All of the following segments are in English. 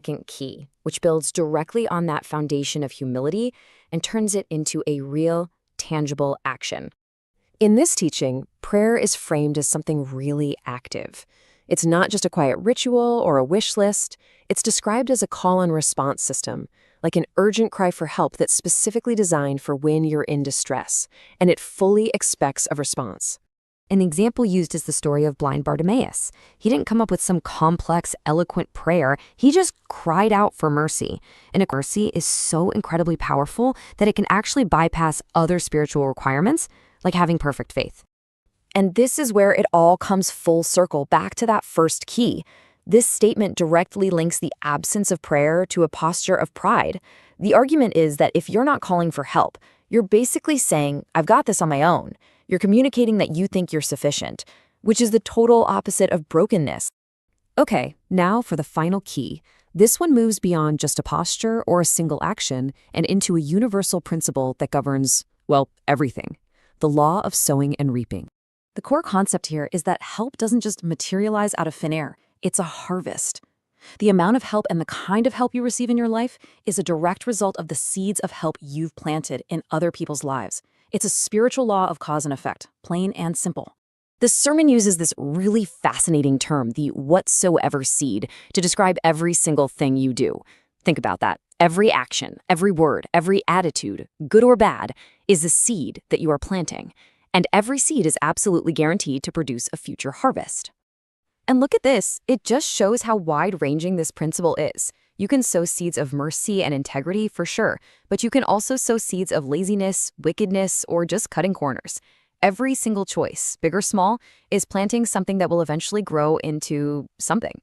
second key, which builds directly on that foundation of humility and turns it into a real, tangible action. In this teaching, prayer is framed as something really active. It's not just a quiet ritual or a wish list. It's described as a call and response system, like an urgent cry for help that's specifically designed for when you're in distress, and it fully expects a response. An example used is the story of blind Bartimaeus. He didn't come up with some complex, eloquent prayer. He just cried out for mercy. And mercy is so incredibly powerful that it can actually bypass other spiritual requirements, like having perfect faith. And this is where it all comes full circle back to that first key. This statement directly links the absence of prayer to a posture of pride. The argument is that if you're not calling for help, you're basically saying, I've got this on my own. You're communicating that you think you're sufficient, which is the total opposite of brokenness. Okay, now for the final key. This one moves beyond just a posture or a single action and into a universal principle that governs, well, everything. The law of sowing and reaping. The core concept here is that help doesn't just materialize out of thin air. It's a harvest. The amount of help and the kind of help you receive in your life is a direct result of the seeds of help you've planted in other people's lives. It's a spiritual law of cause and effect, plain and simple. This sermon uses this really fascinating term, the whatsoever seed, to describe every single thing you do. Think about that. Every action, every word, every attitude, good or bad, is a seed that you are planting. And every seed is absolutely guaranteed to produce a future harvest. And look at this. It just shows how wide-ranging this principle is. You can sow seeds of mercy and integrity for sure, but you can also sow seeds of laziness, wickedness, or just cutting corners. Every single choice, big or small, is planting something that will eventually grow into something.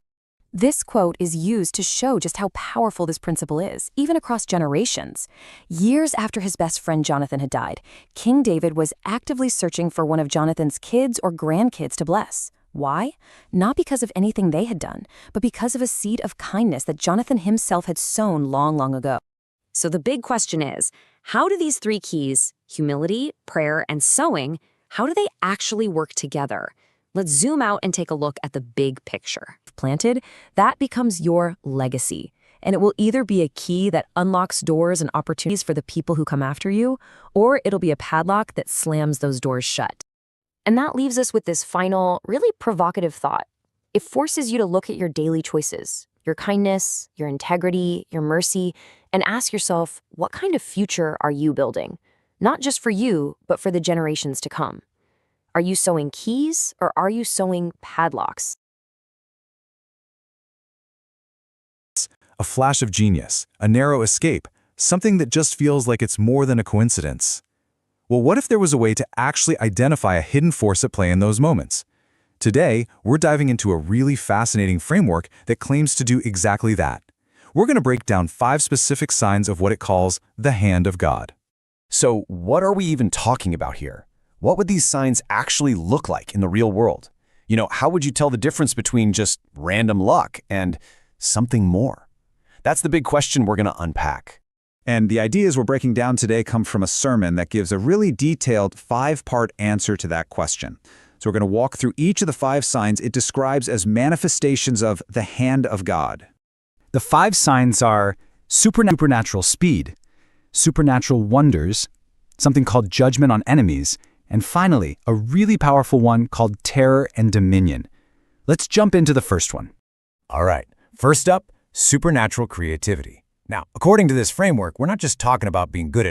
This quote is used to show just how powerful this principle is, even across generations. Years after his best friend Jonathan had died, King David was actively searching for one of Jonathan's kids or grandkids to bless. Why? Not because of anything they had done, but because of a seed of kindness that Jonathan himself had sown long, long ago. So the big question is, how do these three keys, humility, prayer, and sowing, how do they actually work together? Let's zoom out and take a look at the big picture. Planted, that becomes your legacy. And it will either be a key that unlocks doors and opportunities for the people who come after you, or it'll be a padlock that slams those doors shut. And that leaves us with this final, really provocative thought. It forces you to look at your daily choices, your kindness, your integrity, your mercy, and ask yourself, what kind of future are you building? Not just for you, but for the generations to come. Are you sowing keys, or are you sowing padlocks? A flash of genius, a narrow escape, something that just feels like it's more than a coincidence. Well, what if there was a way to actually identify a hidden force at play in those moments? Today, we're diving into a really fascinating framework that claims to do exactly that. We're going to break down 5 specific signs of what it calls the hand of God. So, what are we even talking about here? What would these signs actually look like in the real world? How would you tell the difference between just random luck and something more? That's the big question we're going to unpack. And the ideas we're breaking down today come from a sermon that gives a really detailed 5-part answer to that question. So we're going to walk through each of the 5 signs it describes as manifestations of the hand of God. The 5 signs are supernatural speed, supernatural wonders, something called judgment on enemies, and finally, a really powerful one called terror and dominion. Let's jump into the first one. All right, first up, supernatural creativity. Now, according to this framework, we're not just talking about being good at